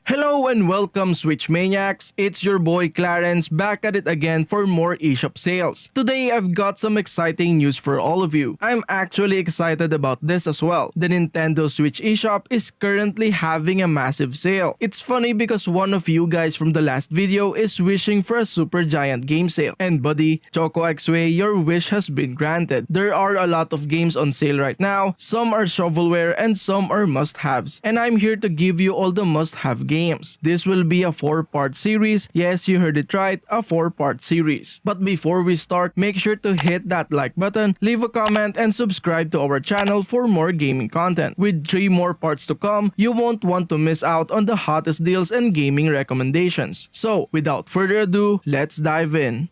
Hello and welcome Switch Maniacs, it's your boy Clarence back at it again for more Eshop sales. Today I've got some exciting news for all of you. I'm actually excited about this as well. The Nintendo Switch Eshop is currently having a massive sale. It's funny because one of you guys from the last video is wishing for a super giant game sale. And buddy, Choco Xway, your wish has been granted. There are a lot of games on sale right now, some are shovelware and some are must-haves. And I'm here to give you all the must-have games. This will be a 4-part series. Yes, you heard it right, a 4-part series. But before we start, make sure to hit that like button, leave a comment, and subscribe to our channel for more gaming content. With 3 more parts to come, you won't want to miss out on the hottest deals and gaming recommendations. So, without further ado, let's dive in.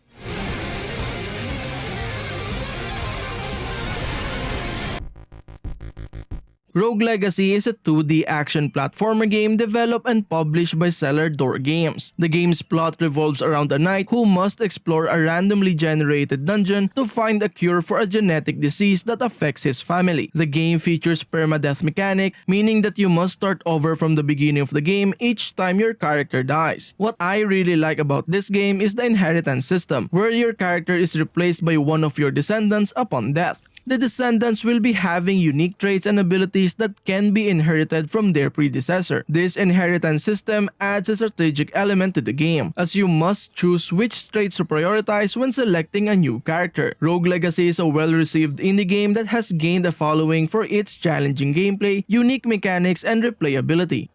Rogue Legacy is a 2D action platformer game developed and published by Cellar Door Games. The game's plot revolves around a knight who must explore a randomly generated dungeon to find a cure for a genetic disease that affects his family. The game features permadeath mechanic, meaning that you must start over from the beginning of the game each time your character dies. What I really like about this game is the inheritance system, where your character is replaced by one of your descendants upon death. The descendants will be having unique traits and abilities that can be inherited from their predecessor. This inheritance system adds a strategic element to the game, as you must choose which traits to prioritize when selecting a new character. Rogue Legacy is a well-received indie game that has gained a following for its challenging gameplay, unique mechanics, and replayability.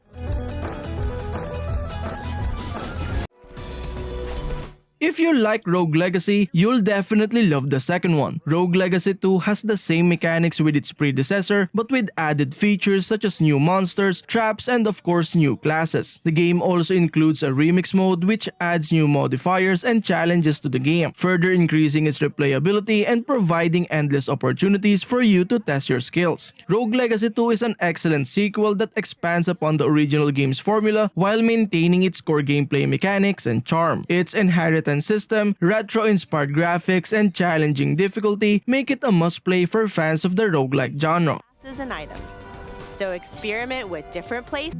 If you like Rogue Legacy, you'll definitely love the second one. Rogue Legacy 2 has the same mechanics with its predecessor, but with added features such as new monsters, traps, and of course new classes. The game also includes a remix mode which adds new modifiers and challenges to the game, further increasing its replayability and providing endless opportunities for you to test your skills. Rogue Legacy 2 is an excellent sequel that expands upon the original game's formula while maintaining its core gameplay mechanics and charm. Its inheritance system, retro-inspired graphics, and challenging difficulty make it a must-play for fans of the roguelike genre. And items. So experiment with different places.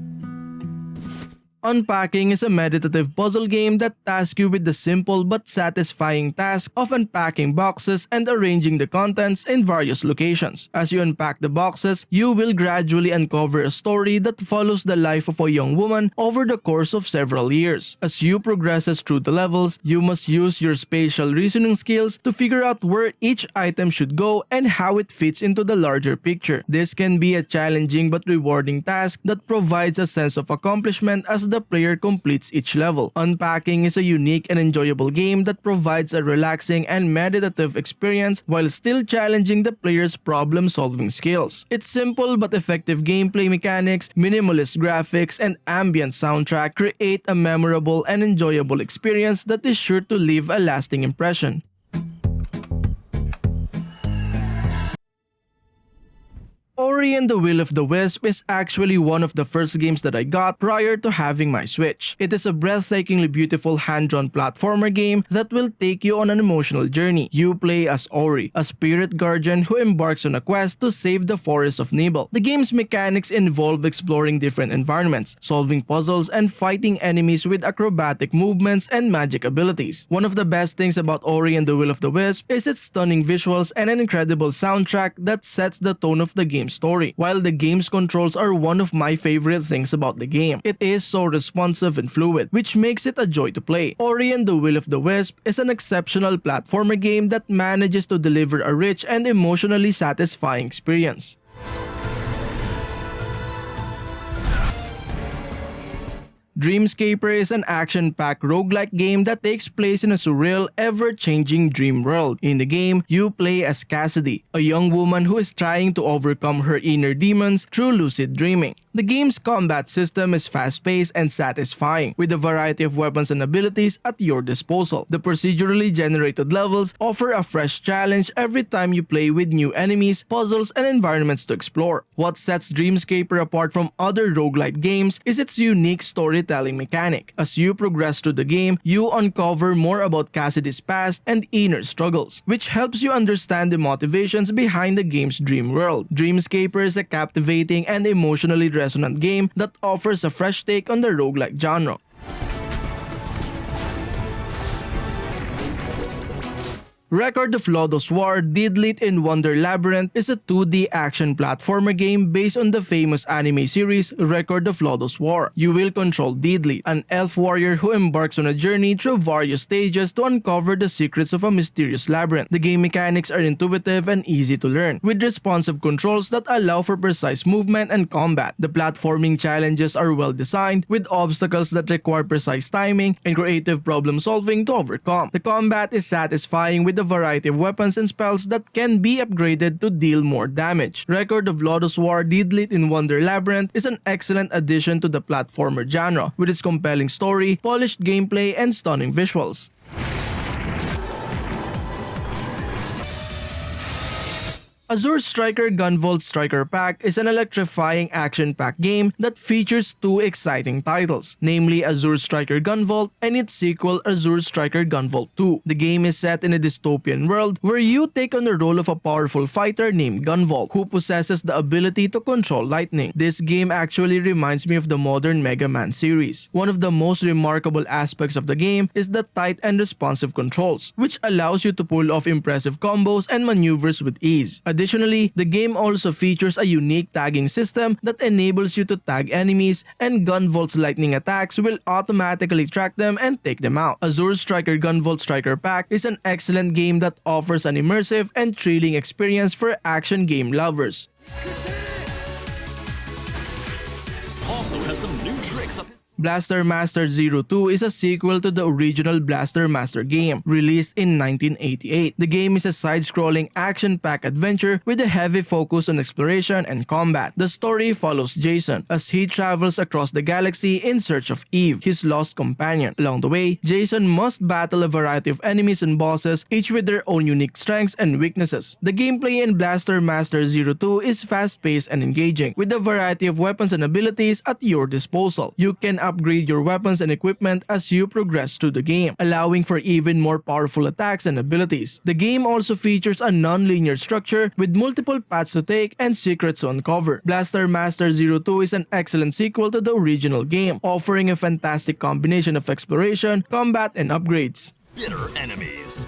Unpacking is a meditative puzzle game that tasks you with the simple but satisfying task of unpacking boxes and arranging the contents in various locations. As you unpack the boxes, you will gradually uncover a story that follows the life of a young woman over the course of several years. As you progresses through the levels, you must use your spatial reasoning skills to figure out where each item should go and how it fits into the larger picture. This can be a challenging but rewarding task that provides a sense of accomplishment as the player completes each level. Unpacking is a unique and enjoyable game that provides a relaxing and meditative experience while still challenging the player's problem-solving skills. Its simple but effective gameplay mechanics, minimalist graphics, and ambient soundtrack create a memorable and enjoyable experience that is sure to leave a lasting impression. Ori and the Will of the Wisp is actually one of the first games that I got prior to having my Switch. It is a breathtakingly beautiful hand-drawn platformer game that will take you on an emotional journey. You play as Ori, a spirit guardian who embarks on a quest to save the forest of Nibel. The game's mechanics involve exploring different environments, solving puzzles, and fighting enemies with acrobatic movements and magic abilities. One of the best things about Ori and the Will of the Wisp is its stunning visuals and an incredible soundtrack that sets the tone of the game's story. While the game's controls are one of my favorite things about the game, it is so responsive and fluid, which makes it a joy to play. Ori and the Will of the Wisp is an exceptional platformer game that manages to deliver a rich and emotionally satisfying experience. Dreamscaper is an action-packed roguelike game that takes place in a surreal, ever-changing dream world. In the game, you play as Cassidy, a young woman who is trying to overcome her inner demons through lucid dreaming. The game's combat system is fast-paced and satisfying, with a variety of weapons and abilities at your disposal. The procedurally generated levels offer a fresh challenge every time you play with new enemies, puzzles, and environments to explore. What sets Dreamscaper apart from other roguelike games is its unique storytelling storytelling mechanic. As you progress through the game, you uncover more about Cassidy's past and inner struggles, which helps you understand the motivations behind the game's dream world. Dreamscaper is a captivating and emotionally resonant game that offers a fresh take on the roguelike genre. Record of Lodoss War-Deedlit in Wonder Labyrinth is a 2D action platformer game based on the famous anime series Record of Lodoss War. You will control Deedlit, an elf warrior who embarks on a journey through various stages to uncover the secrets of a mysterious labyrinth. The game mechanics are intuitive and easy to learn, with responsive controls that allow for precise movement and combat. The platforming challenges are well designed, with obstacles that require precise timing and creative problem solving to overcome. The combat is satisfying with a variety of weapons and spells that can be upgraded to deal more damage. Record of Lodoss War-Deedlit in Wonder Labyrinth is an excellent addition to the platformer genre, with its compelling story, polished gameplay, and stunning visuals. Azure Striker Gunvolt Striker Pack is an electrifying action-packed game that features two exciting titles, namely Azure Striker Gunvolt and its sequel Azure Striker Gunvolt 2. The game is set in a dystopian world where you take on the role of a powerful fighter named Gunvolt, who possesses the ability to control lightning. This game actually reminds me of the modern Mega Man series. One of the most remarkable aspects of the game is the tight and responsive controls, which allows you to pull off impressive combos and maneuvers with ease. Additionally, the game also features a unique tagging system that enables you to tag enemies, and Gunvolt's lightning attacks will automatically track them and take them out. Azure Striker Gunvolt Striker Pack is an excellent game that offers an immersive and thrilling experience for action game lovers. Also has some new tricks up his Blaster Master 02 is a sequel to the original Blaster Master game, released in 1988. The game is a side-scrolling action-packed adventure with a heavy focus on exploration and combat. The story follows Jason as he travels across the galaxy in search of Eve, his lost companion. Along the way, Jason must battle a variety of enemies and bosses, each with their own unique strengths and weaknesses. The gameplay in Blaster Master 02 is fast-paced and engaging, with a variety of weapons and abilities at your disposal. You can upgrade your weapons and equipment as you progress through the game, allowing for even more powerful attacks and abilities. The game also features a non-linear structure with multiple paths to take and secrets to uncover. Blaster Master 02 is an excellent sequel to the original game, offering a fantastic combination of exploration, combat, and upgrades. bitter enemies.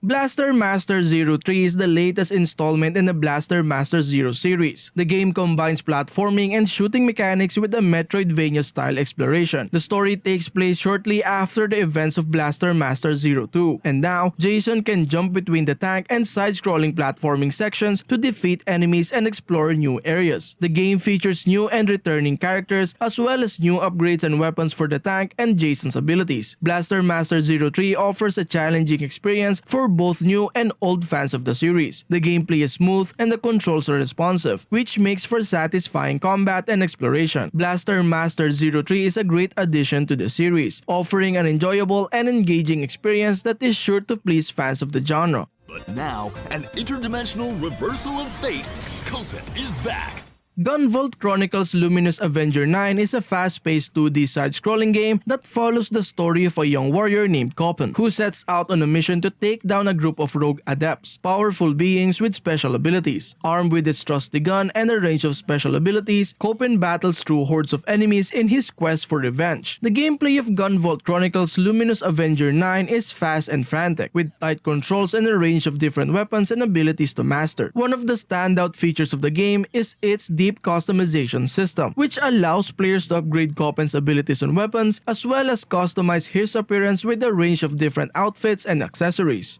Blaster Master 03 is the latest installment in the Blaster Master Zero series. The game combines platforming and shooting mechanics with a Metroidvania-style exploration. The story takes place shortly after the events of Blaster Master 02, and now Jason can jump between the tank and side-scrolling platforming sections to defeat enemies and explore new areas. The game features new and returning characters as well as new upgrades and weapons for the tank and Jason's abilities. Blaster Master 03 offers a challenging experience for both new and old fans of the series. The gameplay is smooth and the controls are responsive, which makes for satisfying combat and exploration. Blaster Master 03 is a great addition to the series, offering an enjoyable and engaging experience that is sure to please fans of the genre. But now, an interdimensional reversal of fate. Cuphead is back. Gunvolt Chronicles Luminous Avenger 9 is a fast-paced 2D side-scrolling game that follows the story of a young warrior named Cuphead, who sets out on a mission to take down a group of rogue adepts, powerful beings with special abilities. Armed with its trusty gun and a range of special abilities, Cuphead battles through hordes of enemies in his quest for revenge. The gameplay of Gunvolt Chronicles Luminous Avenger 9 is fast and frantic, with tight controls and a range of different weapons and abilities to master. One of the standout features of the game is its deep customization system, which allows players to upgrade Cuphead's abilities and weapons, as well as customize his appearance with a range of different outfits and accessories.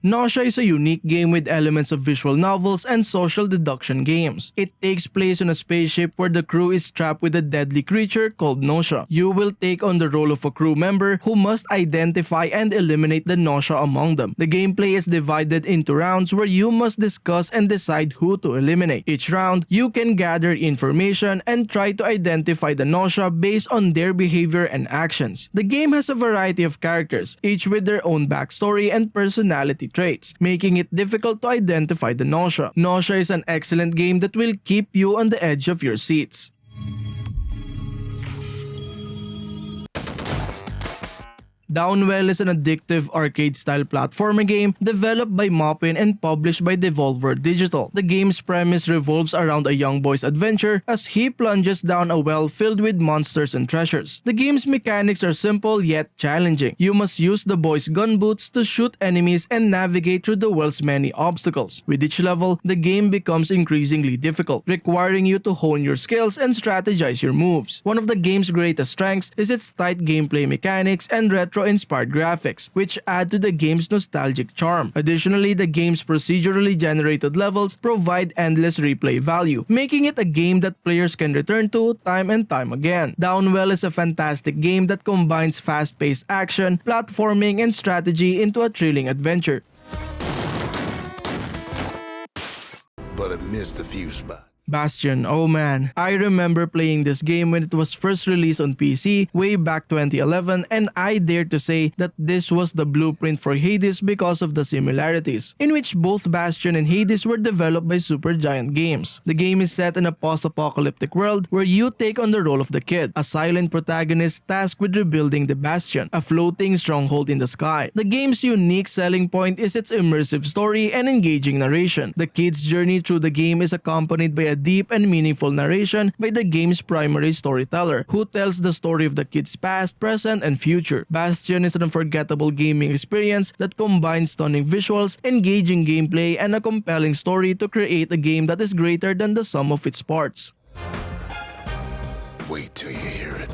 Gnosia is a unique game with elements of visual novels and social deduction games. It takes place on a spaceship where the crew is trapped with a deadly creature called Gnosia. You will take on the role of a crew member who must identify and eliminate the Gnosia among them. The gameplay is divided into rounds where you must discuss and decide who to eliminate. Each round, you can gather information and try to identify the Gnosia based on their behavior and actions. The game has a variety of characters, each with their own backstory and personality traits, making it difficult to identify the Gnosia. Gnosia is an excellent game that will keep you on the edge of your seats. Downwell is an addictive arcade-style platformer game developed by Mutant and published by Devolver Digital. The game's premise revolves around a young boy's adventure as he plunges down a well filled with monsters and treasures. The game's mechanics are simple yet challenging. You must use the boy's gun boots to shoot enemies and navigate through the well's many obstacles. With each level, the game becomes increasingly difficult, requiring you to hone your skills and strategize your moves. One of the game's greatest strengths is its tight gameplay mechanics and retro-inspired graphics, which add to the game's nostalgic charm. Additionally, the game's procedurally generated levels provide endless replay value, making it a game that players can return to time and time again. Downwell is a fantastic game that combines fast-paced action, platforming, and strategy into a thrilling adventure. But I missed a few spots. Bastion, oh man, I remember playing this game when it was first released on PC way back 2011, and I dare to say that this was the blueprint for Hades because of the similarities, in which both Bastion and Hades were developed by Supergiant Games. The game is set in a post-apocalyptic world where you take on the role of the Kid, a silent protagonist tasked with rebuilding the Bastion, a floating stronghold in the sky. The game's unique selling point is its immersive story and engaging narration. The Kid's journey through the game is accompanied by a deep and meaningful narration by the game's primary storyteller, who tells the story of the kid's past, present, and future. Bastion is an unforgettable gaming experience that combines stunning visuals, engaging gameplay, and a compelling story to create a game that is greater than the sum of its parts. Wait till you hear it.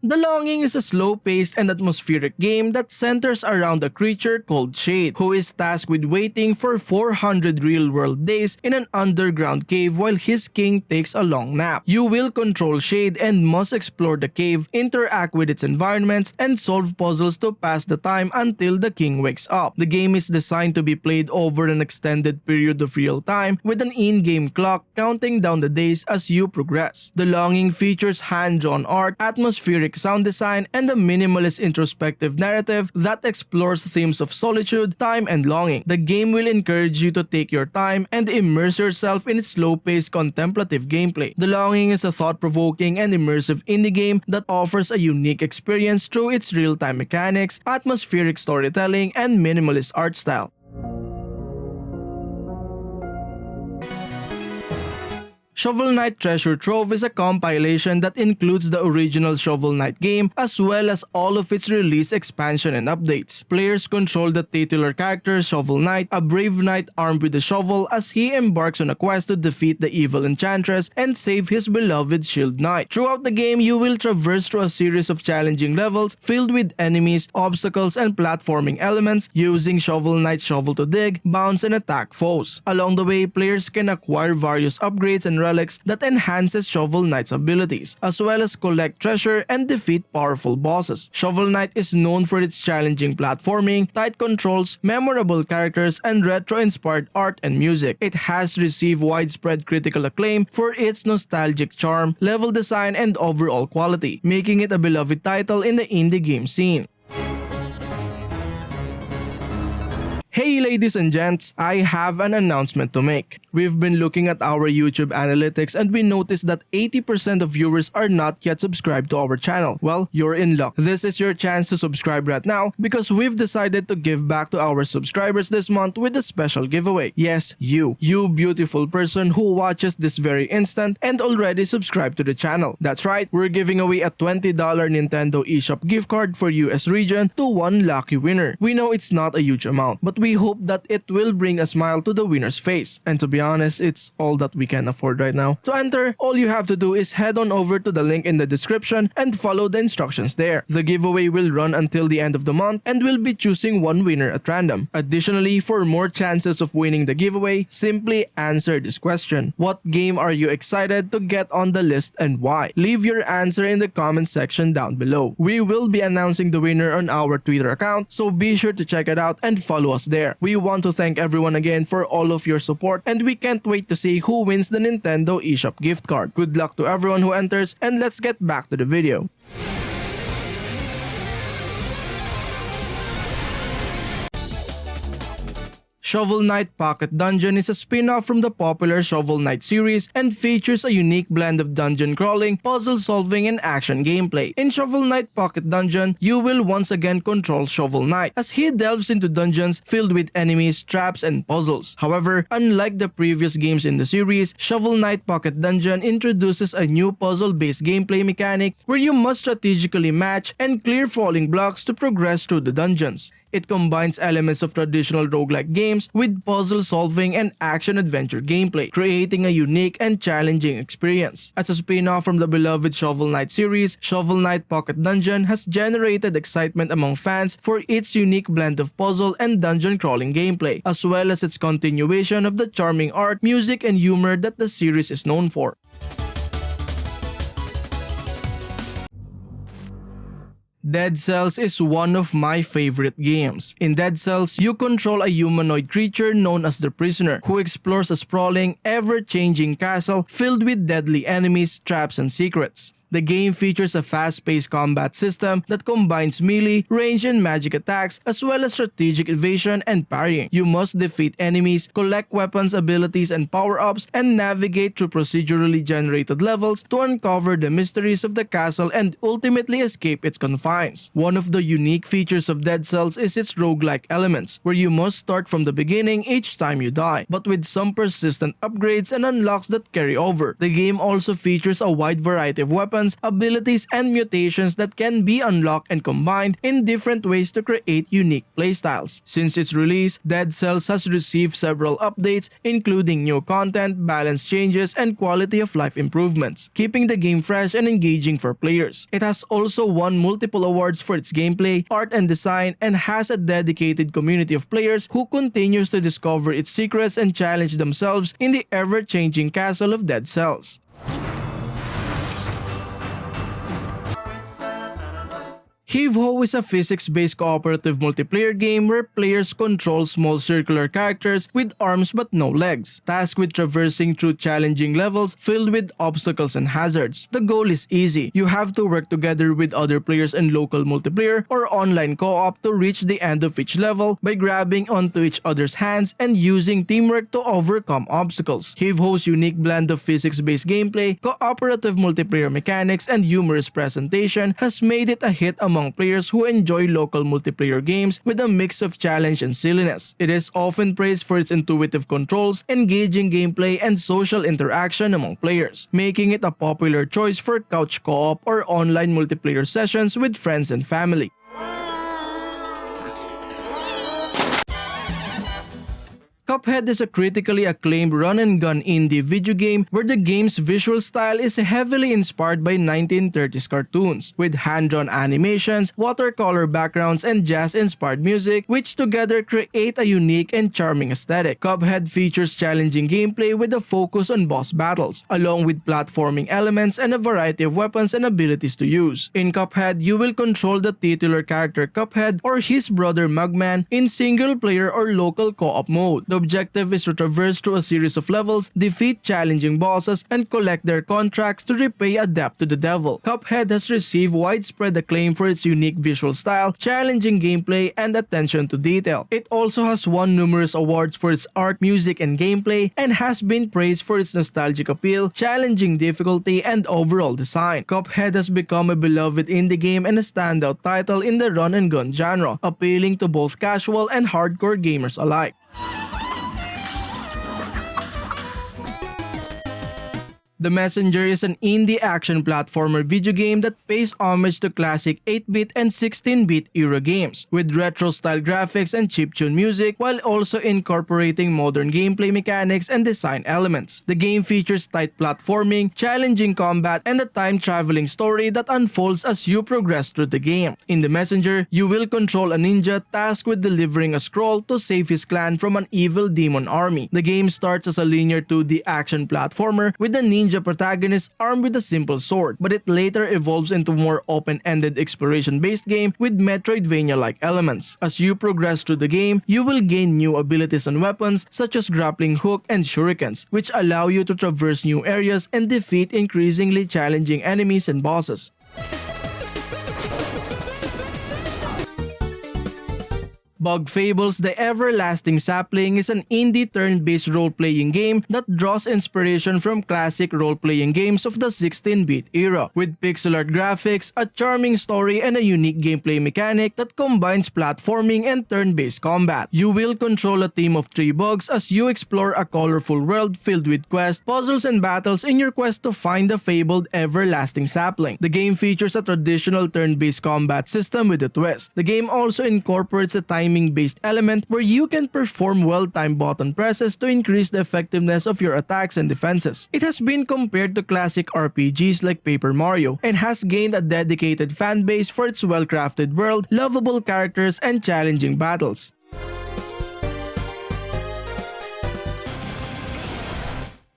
The Longing is a slow-paced and atmospheric game that centers around a creature called Shade, who is tasked with waiting for 400 real-world days in an underground cave while his king takes a long nap. You will control Shade and must explore the cave, interact with its environments, and solve puzzles to pass the time until the king wakes up. The game is designed to be played over an extended period of real time, with an in-game clock counting down the days as you progress. The Longing features hand-drawn art, atmospheric sound design, and a minimalist introspective narrative that explores themes of solitude, time, and longing. The game will encourage you to take your time and immerse yourself in its slow-paced contemplative gameplay. The Longing is a thought-provoking and immersive indie game that offers a unique experience through its real-time mechanics, atmospheric storytelling, and minimalist art style. Shovel Knight Treasure Trove is a compilation that includes the original Shovel Knight game as well as all of its release expansion and updates. Players control the titular character Shovel Knight, a brave knight armed with a shovel, as he embarks on a quest to defeat the evil enchantress and save his beloved Shield Knight. Throughout the game, you will traverse through a series of challenging levels filled with enemies, obstacles, and platforming elements, using Shovel Knight's shovel to dig, bounce, and attack foes. Along the way, players can acquire various upgrades and relics that enhances Shovel Knight's abilities, as well as collect treasure and defeat powerful bosses. Shovel Knight is known for its challenging platforming, tight controls, memorable characters, and retro-inspired art and music. It has received widespread critical acclaim for its nostalgic charm, level design, and overall quality, making it a beloved title in the indie game scene. Hey ladies and gents, I have an announcement to make. We've been looking at our YouTube analytics and we noticed that 80% of viewers are not yet subscribed to our channel. Well, you're in luck. This is your chance to subscribe right now because we've decided to give back to our subscribers this month with a special giveaway. Yes, you beautiful person who watches this very instant and already subscribed to the channel. That's right, we're giving away a $20 Nintendo eShop gift card for US region to one lucky winner. We know it's not a huge amount, but we hope that it will bring a smile to the winner's face. And to be honest, it's all that we can afford right now. To enter, all you have to do is head on over to the link in the description and follow the instructions there. The giveaway will run until the end of the month and we'll be choosing one winner at random. Additionally, for more chances of winning the giveaway, simply answer this question. What game are you excited to get on the list and why? Leave your answer in the comment section down below. We will be announcing the winner on our Twitter account, so be sure to check it out and follow us there. We want to thank everyone again for all of your support and we can't wait to see who wins the Nintendo eShop gift card. Good luck to everyone who enters and let's get back to the video. Shovel Knight Pocket Dungeon is a spin-off from the popular Shovel Knight series and features a unique blend of dungeon crawling, puzzle solving, and action gameplay. In Shovel Knight Pocket Dungeon, you will once again control Shovel Knight as he delves into dungeons filled with enemies, traps, and puzzles. However, unlike the previous games in the series, Shovel Knight Pocket Dungeon introduces a new puzzle-based gameplay mechanic where you must strategically match and clear falling blocks to progress through the dungeons. It combines elements of traditional roguelike games with puzzle solving and action-adventure gameplay, creating a unique and challenging experience. As a spin-off from the beloved Shovel Knight series, Shovel Knight Pocket Dungeon has generated excitement among fans for its unique blend of puzzle and dungeon crawling gameplay, as well as its continuation of the charming art, music, and humor that the series is known for. Dead Cells is one of my favorite games. In Dead Cells, you control a humanoid creature known as the Prisoner, who explores a sprawling, ever-changing castle filled with deadly enemies, traps, and secrets. The game features a fast-paced combat system that combines melee, range, and magic attacks as well as strategic evasion and parrying. You must defeat enemies, collect weapons, abilities, and power-ups, and navigate through procedurally generated levels to uncover the mysteries of the castle and ultimately escape its confines. One of the unique features of Dead Cells is its roguelike elements, where you must start from the beginning each time you die, but with some persistent upgrades and unlocks that carry over. The game also features a wide variety of weapons, abilities, and mutations that can be unlocked and combined in different ways to create unique playstyles. Since its release, Dead Cells has received several updates, including new content, balance changes, and quality of life improvements, keeping the game fresh and engaging for players. It has also won multiple awards for its gameplay, art, and design, and has a dedicated community of players who continues to discover its secrets and challenge themselves in the ever-changing castle of Dead Cells. Heave Ho is a physics-based cooperative multiplayer game where players control small circular characters with arms but no legs, tasked with traversing through challenging levels filled with obstacles and hazards. The goal is easy. You have to work together with other players in local multiplayer or online co-op to reach the end of each level by grabbing onto each other's hands and using teamwork to overcome obstacles. Heave Ho's unique blend of physics-based gameplay, cooperative multiplayer mechanics, and humorous presentation has made it a hit among players who enjoy local multiplayer games with a mix of challenge and silliness. It is often praised for its intuitive controls, engaging gameplay, and social interaction among players, making it a popular choice for couch co-op or online multiplayer sessions with friends and family. Cuphead is a critically acclaimed run-and-gun indie video game where the game's visual style is heavily inspired by 1930s cartoons, with hand-drawn animations, watercolor backgrounds, and jazz-inspired music, which together create a unique and charming aesthetic. Cuphead features challenging gameplay with a focus on boss battles, along with platforming elements and a variety of weapons and abilities to use. In Cuphead, you will control the titular character Cuphead or his brother Mugman in single-player or local co-op mode. The objective is to traverse through a series of levels, defeat challenging bosses, and collect their contracts to repay a debt to the devil. Cuphead has received widespread acclaim for its unique visual style, challenging gameplay, and attention to detail. It also has won numerous awards for its art, music, and gameplay, and has been praised for its nostalgic appeal, challenging difficulty, and overall design. Cuphead has become a beloved indie game and a standout title in the run-and-gun genre, appealing to both casual and hardcore gamers alike. The Messenger is an indie action platformer video game that pays homage to classic 8-bit and 16-bit era games, with retro-style graphics and chiptune music while also incorporating modern gameplay mechanics and design elements. The game features tight platforming, challenging combat, and a time-traveling story that unfolds as you progress through the game. In The Messenger, you will control a ninja tasked with delivering a scroll to save his clan from an evil demon army. The game starts as a linear 2D action platformer with a ninja protagonist armed with a simple sword, but it later evolves into a more open-ended exploration-based game with Metroidvania-like elements. As you progress through the game, you will gain new abilities and weapons such as grappling hook and shurikens, which allow you to traverse new areas and defeat increasingly challenging enemies and bosses. Bug Fables: The Everlasting Sapling is an indie turn-based role-playing game that draws inspiration from classic role-playing games of the 16-bit era, with pixel art graphics, a charming story, and a unique gameplay mechanic that combines platforming and turn-based combat. You will control a team of 3 bugs as you explore a colorful world filled with quests, puzzles, and battles in your quest to find the fabled Everlasting Sapling. The game features a traditional turn-based combat system with a twist. The game also incorporates a timing-based element where you can perform well-timed button presses to increase the effectiveness of your attacks and defenses. It has been compared to classic RPGs like Paper Mario and has gained a dedicated fanbase for its well-crafted world, lovable characters, and challenging battles.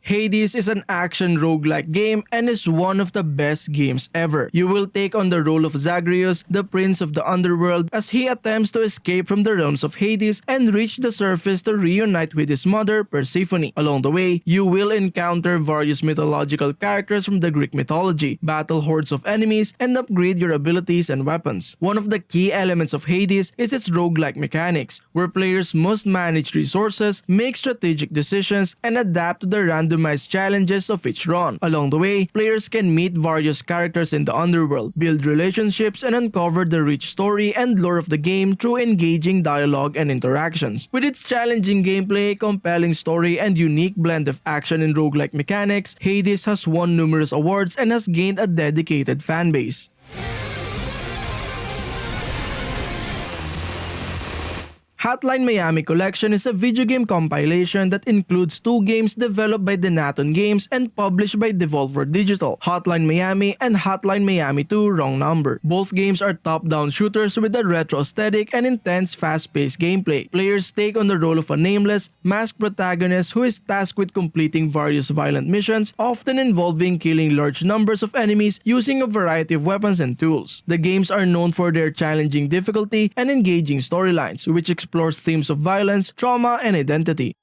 Hades is an action roguelike game and is one of the best games ever. You will take on the role of Zagreus, the prince of the underworld, as he attempts to escape from the realms of Hades and reach the surface to reunite with his mother, Persephone. Along the way, you will encounter various mythological characters from the Greek mythology, battle hordes of enemies, and upgrade your abilities and weapons. One of the key elements of Hades is its roguelike mechanics, where players must manage resources, make strategic decisions, and adapt to the randomized challenges of each run. Along the way, players can meet various characters in the underworld, build relationships, and uncover the rich story and lore of the game through engaging dialogue and interactions. With its challenging gameplay, compelling story, and unique blend of action and roguelike mechanics, Hades has won numerous awards and has gained a dedicated fanbase. Hotline Miami Collection is a video game compilation that includes 2 games developed by Denaton Games and published by Devolver Digital, Hotline Miami and Hotline Miami 2 Wrong Number. Both games are top-down shooters with a retro aesthetic and intense fast-paced gameplay. Players take on the role of a nameless, masked protagonist who is tasked with completing various violent missions, often involving killing large numbers of enemies using a variety of weapons and tools. The games are known for their challenging difficulty and engaging storylines, which explores themes of violence, trauma, and identity.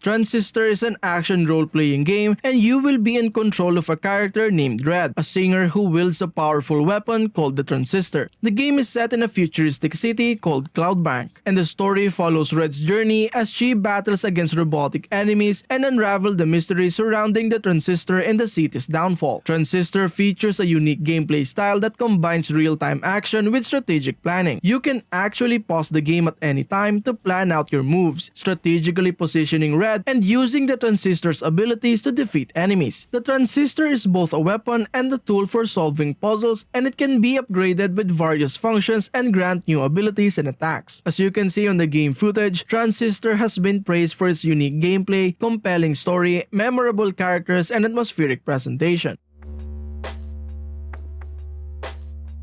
Transistor is an action role-playing game and you will be in control of a character named Red, a singer who wields a powerful weapon called the Transistor. The game is set in a futuristic city called Cloudbank, and the story follows Red's journey as she battles against robotic enemies and unravel the mystery surrounding the Transistor and the city's downfall. Transistor features a unique gameplay style that combines real-time action with strategic planning. You can actually pause the game at any time to plan out your moves, strategically positioning Red and using the Transistor's abilities to defeat enemies. The Transistor is both a weapon and a tool for solving puzzles, and it can be upgraded with various functions and grant new abilities and attacks. As you can see on the game footage, Transistor has been praised for its unique gameplay, compelling story, memorable characters, and atmospheric presentation.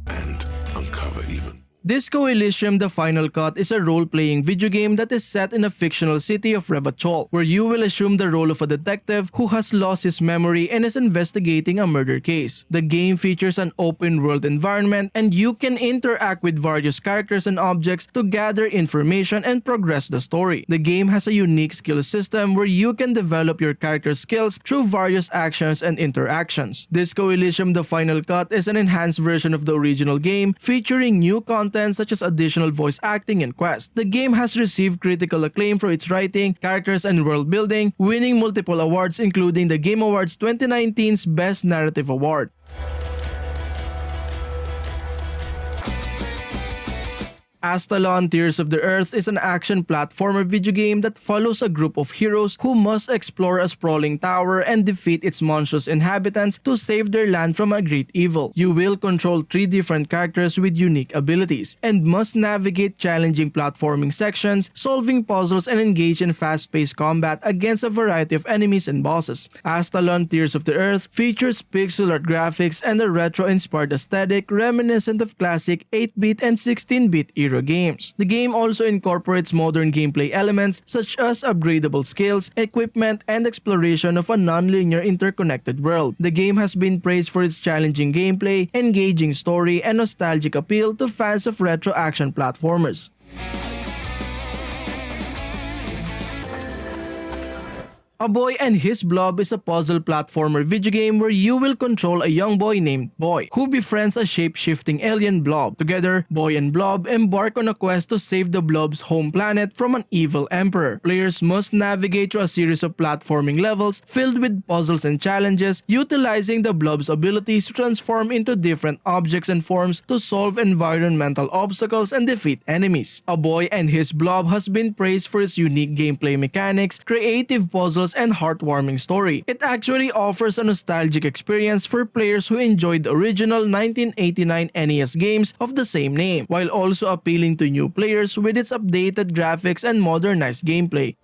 And uncover even. Disco Elysium: The Final Cut is a role-playing video game that is set in a fictional city of Revachol, where you will assume the role of a detective who has lost his memory and is investigating a murder case. The game features an open-world environment and you can interact with various characters and objects to gather information and progress the story. The game has a unique skill system where you can develop your character's skills through various actions and interactions. Disco Elysium: The Final Cut is an enhanced version of the original game, featuring new content such as additional voice acting and quests. The game has received critical acclaim for its writing, characters, and world building, winning multiple awards including the Game Awards 2019's Best Narrative Award. Astalon: Tears of the Earth is an action platformer video game that follows a group of heroes who must explore a sprawling tower and defeat its monstrous inhabitants to save their land from a great evil. You will control 3 different characters with unique abilities and must navigate challenging platforming sections, solving puzzles, and engage in fast-paced combat against a variety of enemies and bosses. Astalon: Tears of the Earth features pixel art graphics and a retro-inspired aesthetic reminiscent of classic 8-bit and 16-bit era games. The game also incorporates modern gameplay elements such as upgradable skills, equipment, and exploration of a non-linear interconnected world. The game has been praised for its challenging gameplay, engaging story, and nostalgic appeal to fans of retro action platformers. A Boy and His Blob is a puzzle platformer video game where you will control a young boy named Boy, who befriends a shape-shifting alien blob. Together, Boy and Blob embark on a quest to save the blob's home planet from an evil emperor. Players must navigate through a series of platforming levels filled with puzzles and challenges, utilizing the blob's abilities to transform into different objects and forms to solve environmental obstacles and defeat enemies. A Boy and His Blob has been praised for its unique gameplay mechanics, creative puzzles, and heartwarming story. It actually offers a nostalgic experience for players who enjoyed the original 1989 NES games of the same name, while also appealing to new players with its updated graphics and modernized gameplay.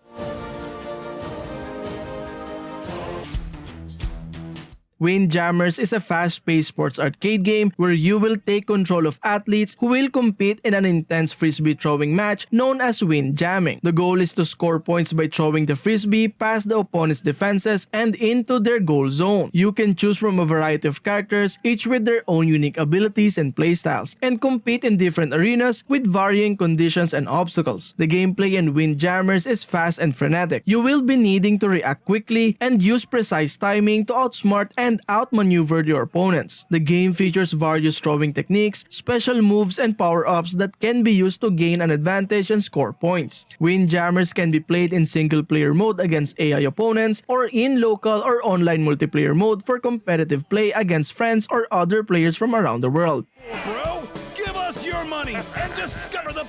Windjammers is a fast-paced sports arcade game where you will take control of athletes who will compete in an intense frisbee throwing match known as windjamming. The goal is to score points by throwing the frisbee past the opponent's defenses and into their goal zone. You can choose from a variety of characters, each with their own unique abilities and playstyles, and compete in different arenas with varying conditions and obstacles. The gameplay in Windjammers is fast and frenetic. You will be needing to react quickly and use precise timing to outsmart and outmaneuver your opponents. The game features various throwing techniques, special moves, and power-ups that can be used to gain an advantage and score points. Windjammers can be played in single-player mode against AI opponents or in local or online multiplayer mode for competitive play against friends or other players from around the world. Bro, give us your money and discover the...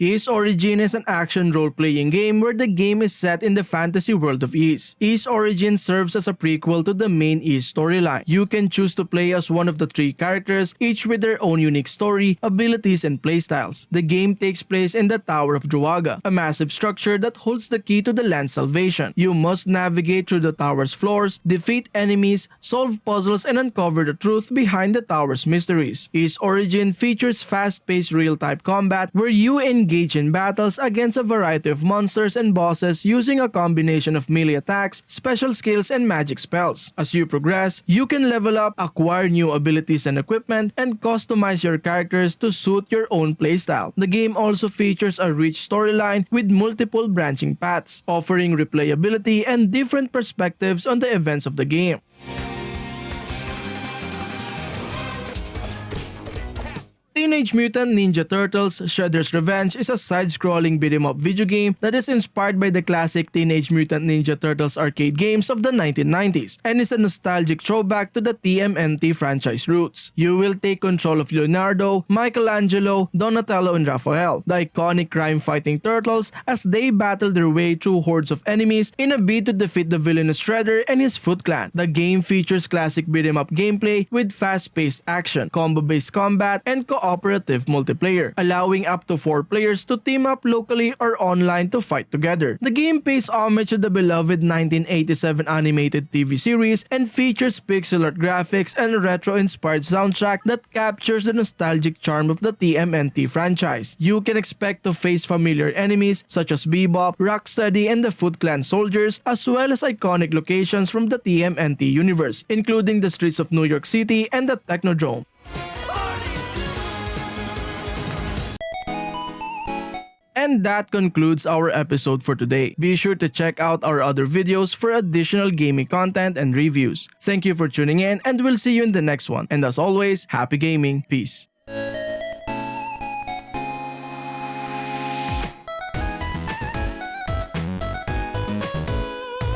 Ys Origin is an action role-playing game where the game is set in the fantasy world of Ys. Ys Origin serves as a prequel to the main Ys storyline. You can choose to play as one of the three characters, each with their own unique story, abilities, and playstyles. The game takes place in the Tower of Druaga, a massive structure that holds the key to the land's salvation. You must navigate through the tower's floors, defeat enemies, solve puzzles, and uncover the truth behind the tower's mysteries. Ys Origin features fast-paced real-time combat where you engage in battles against a variety of monsters and bosses using a combination of melee attacks, special skills, and magic spells. As you progress, you can level up, acquire new abilities and equipment, and customize your characters to suit your own playstyle. The game also features a rich storyline with multiple branching paths, offering replayability and different perspectives on the events of the game. Teenage Mutant Ninja Turtles Shredder's Revenge is a side-scrolling beat-em-up video game that is inspired by the classic Teenage Mutant Ninja Turtles arcade games of the 1990s and is a nostalgic throwback to the TMNT franchise roots. You will take control of Leonardo, Michelangelo, Donatello, and Raphael, the iconic crime-fighting turtles, as they battle their way through hordes of enemies in a bid to defeat the villainous Shredder and his Foot Clan. The game features classic beat-em-up gameplay with fast-paced action, combo-based combat, and cooperative multiplayer, allowing up to 4 players to team up locally or online to fight together. The game pays homage to the beloved 1987 animated TV series and features pixel art graphics and retro-inspired soundtrack that captures the nostalgic charm of the TMNT franchise. You can expect to face familiar enemies such as Bebop, Rocksteady, and the Foot Clan soldiers, as well as iconic locations from the TMNT universe, including the streets of New York City and the Technodrome. And that concludes our episode for today. Be sure to check out our other videos for additional gaming content and reviews. Thank you for tuning in, and we'll see you in the next one. And as always, happy gaming. Peace.